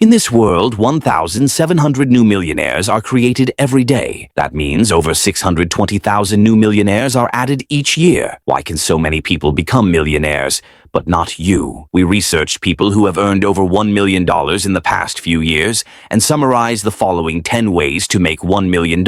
In this world, 1,700 new millionaires are created every day. That means over 620,000 new millionaires are added each year. Why can so many people become millionaires, but not you? We researched people who have earned over $1 million in the past few years and summarized the following 10 ways to make $1 million.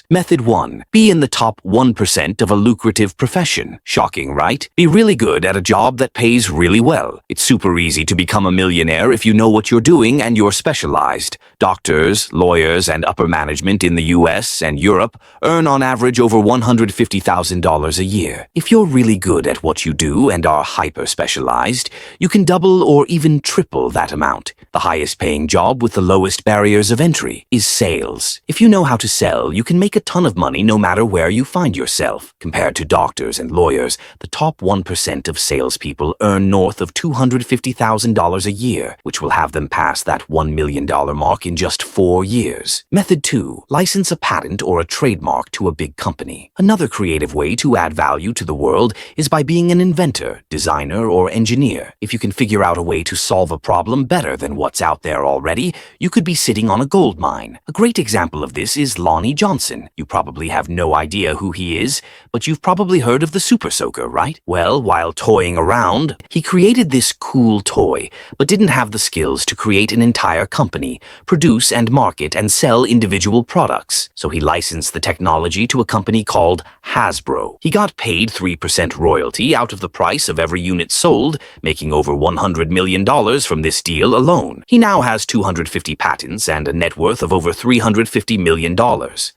Method 1. Be in the top 1% of a lucrative profession. Shocking, right? Be really good at a job that pays really well. It's super easy to become a millionaire if you know what you're doing and you're specialized. Doctors, lawyers, and upper management in the US and Europe earn on average over $150,000 a year. If you're really good at what you do and are hyper-specialized, you can double or even triple that amount. The highest paying job with the lowest barriers of entry is sales. If you know how to sell, you can make a ton of money no matter where you find yourself. Compared to doctors and lawyers, the top 1% of salespeople earn north of $250,000 a year, which will have them pass that $1 million mark in just 4 years. Method 2. License a patent or a trademark to a big company. Another creative way to add value to the world is by being an inventor, designer, or engineer. If you can figure out a way to solve a problem better than what's out there already, you could be sitting on a gold mine. A great example of this is Lonnie Johnson. You probably have no idea who he is, but you've probably heard of the Super Soaker, right? Well, while toying around, he created this cool toy, but didn't have the skills to create an entire company, produce and market and sell individual products. So he licensed the technology to a company called Hasbro. He got paid 3% royalty out of the price of every unit sold, making over $100 million from this deal alone. He now has 250 patents and a net worth of over $350 million.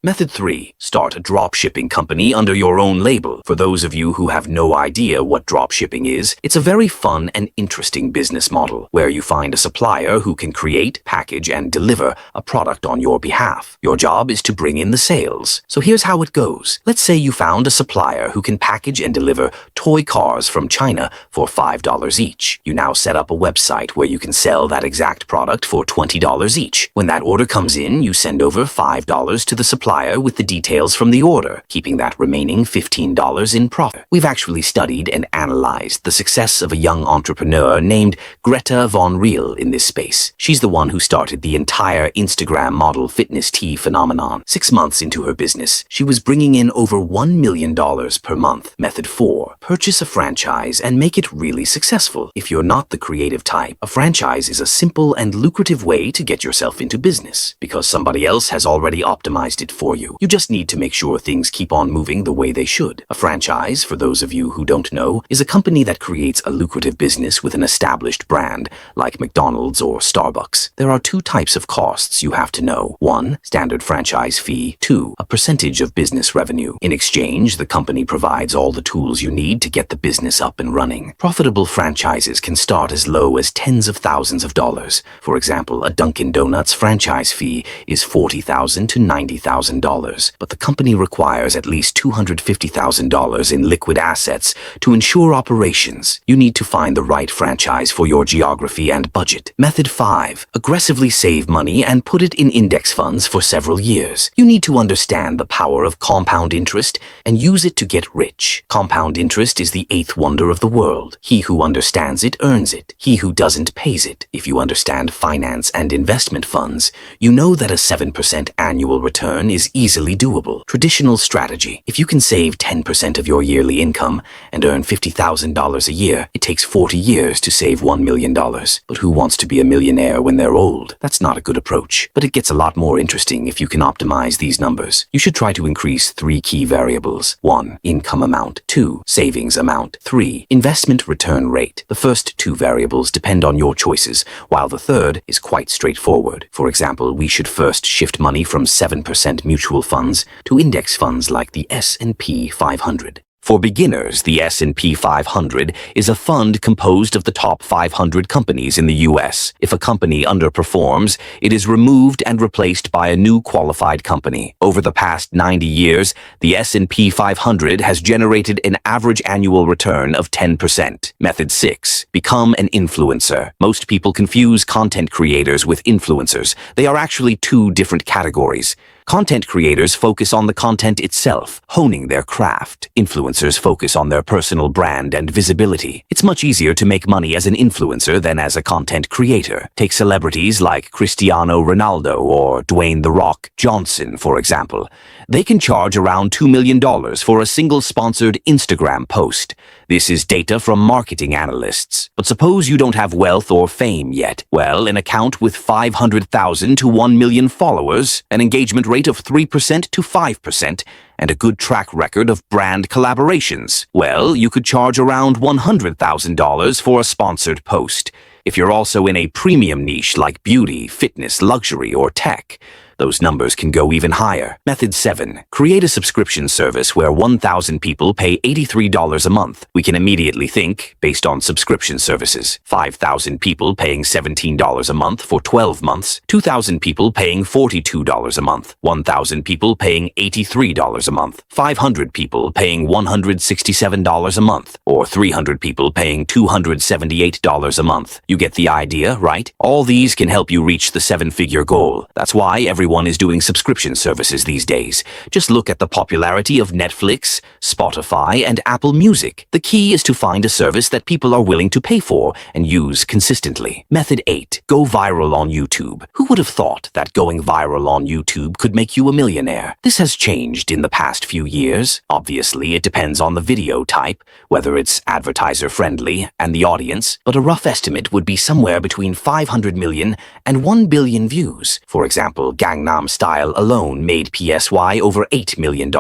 Method 3. Start a dropshipping company under your own label. For those of you who have no idea what dropshipping is, it's a very fun and interesting business model where you find a supplier who can create, package, and deliver a product on your behalf. Your job is to bring in the sales. So here's how it goes. Let's say you found a supplier who can package and deliver toy cars from China for $5 each. You now set up a website where you can sell that exact product for $20 each. When that order comes in, you send over $5 to the supplier with the details from the order, keeping that remaining $15 in profit. We've actually studied and analyzed the success of a young entrepreneur named Greta Von Riel in this space. She's the one who started the entire Instagram model fitness tea phenomenon. 6 months into her business, she was bringing in over $1 million per month. Method 4. Purchase a franchise and make it really successful. If you're not the creative type, a franchise is a simple and lucrative way to get yourself into business because somebody else has already optimized it for you. You just need to make sure things keep on moving the way they should. A franchise, for those of you who don't know, is a company that creates a lucrative business with an established brand like McDonald's or Starbucks. There are 2 types of costs you have to know. 1. Standard franchise fee. 2. A percentage of business revenue. In exchange, the company provides all the tools you need to get the business up and running. Profitable franchises can start as low as tens of thousands of dollars. For example, a Dunkin' Donuts franchise fee is $40,000 to $90,000, but the company requires at least $250,000 in liquid assets to ensure operations. You need to find the right franchise for your geography and budget. Method 5. Aggressively save money and put it in index funds for several years. You need to understand the power of compound interest and use it to get rich. Compound interest is the 8th wonder of the world. He who understands it earns it. He who doesn't pays it. If you understand finance and investment funds, you know that a 7% annual return is easily doable. Traditional strategy. If you can save 10% of your yearly income and earn $50,000 a year, it takes 40 years to save $1 million. But who wants to be a millionaire when they're old? That's not a good approach. But it gets a lot more interesting if you can optimize these numbers. You should try to increase 3 key variables. 1. Income amount. 2. Savings amount. 3. Investment return rate. The first 2 variables depend on your choices, while the third is quite straightforward. For example, we should first shift money from 7% mutual funds to index funds like the S&P 500. For beginners, the S&P 500 is a fund composed of the top 500 companies in the U.S. If a company underperforms, it is removed and replaced by a new qualified company. Over the past 90 years, the S&P 500 has generated an average annual return of 10%. Method 6. Become an influencer. Most people confuse content creators with influencers. They are actually 2 different categories. Content creators focus on the content itself, honing their craft. Influencers focus on their personal brand and visibility. It's much easier to make money as an influencer than as a content creator. Take celebrities like Cristiano Ronaldo or Dwayne "The Rock" Johnson, for example. They can charge around $2 million for a single sponsored Instagram post. This is data from marketing analysts. But suppose you don't have wealth or fame yet. Well, an account with 500,000 to 1 million followers, an engagement rate of 3% to 5%, and a good track record of brand collaborations. Well, you could charge around $100,000 for a sponsored post. If you're also in a premium niche like beauty, fitness, luxury, or tech, those numbers can go even higher. Method 7. Create a subscription service where 1,000 people pay $83 a month. We can immediately think, based on subscription services, 5,000 people paying $17 a month for 12 months, 2,000 people paying $42 a month, 1,000 people paying $83 a month, 500 people paying $167 a month, or 300 people paying $278 a month. You get the idea, right? All these can help you reach the 7-figure goal. That's why everyone is doing subscription services these days. Just look at the popularity of Netflix, Spotify, and Apple Music. The key is to find a service that people are willing to pay for and use consistently. Method 8. Go viral on YouTube. Who would have thought that going viral on YouTube could make you a millionaire? This has changed in the past few years. Obviously, it depends on the video type, whether it's advertiser-friendly, and the audience, but a rough estimate would be somewhere between 500 million and 1 billion views. For example, Gangnam Style alone made PSY over $8 million.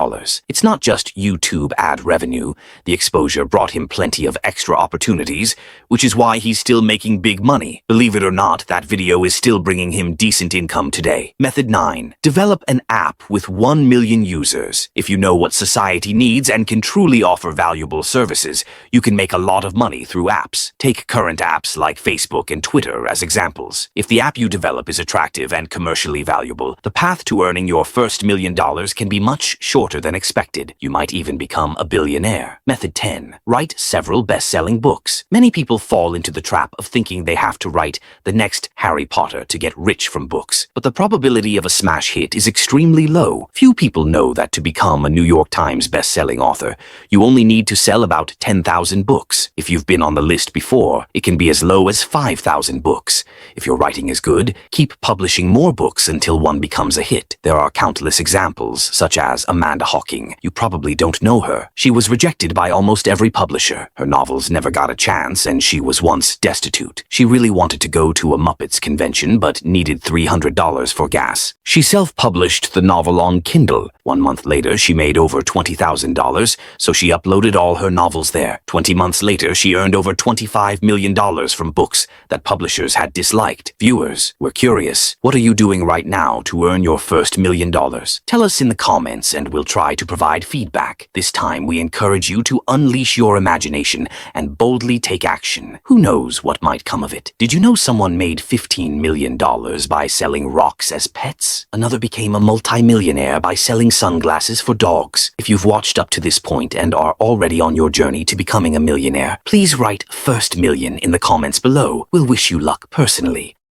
It's not just YouTube ad revenue. The exposure brought him plenty of extra opportunities, which is why he's still making big money. Believe it or not, that video is still bringing him decent income today. Method 9. Develop an app with 1 million users. If you know what society needs and can truly offer valuable services, you can make a lot of money through apps. Take current apps like Facebook and Twitter as examples. If the app you develop is attractive and commercially valuable, the path to earning your first $1 million can be much shorter than expected. You might even become a billionaire. Method 10. Write several best-selling books. Many people fall into the trap of thinking they have to write the next Harry Potter to get rich from books. But the probability of a smash hit is extremely low. Few people know that to become a New York Times best-selling author, you only need to sell about 10,000 books. If you've been on the list before, it can be as low as 5,000 books. If your writing is good, keep publishing more books until one becomes a hit. There are countless examples, such as Amanda Hocking. You probably don't know her. She was rejected by almost every publisher. Her novels never got a chance, and she was once destitute. She really wanted to go to a Muppets convention, but needed $300 for gas. She self-published the novel on Kindle. 1 month later, she made over $20,000, so she uploaded all her novels there. 20 months later, she earned over $25 million from books that publishers had disliked. Viewers were curious. What are you doing right now to earn your first $1 million? Tell us in the comments and we'll try to provide feedback. This time we encourage you to unleash your imagination and boldly take action. Who knows what might come of it? Did you know someone made $15 million by selling rocks as pets? Another became a multi-millionaire by selling sunglasses for dogs. If you've watched up to this point and are already on your journey to becoming a millionaire, please write "first million" in the comments below. We'll wish you luck personally.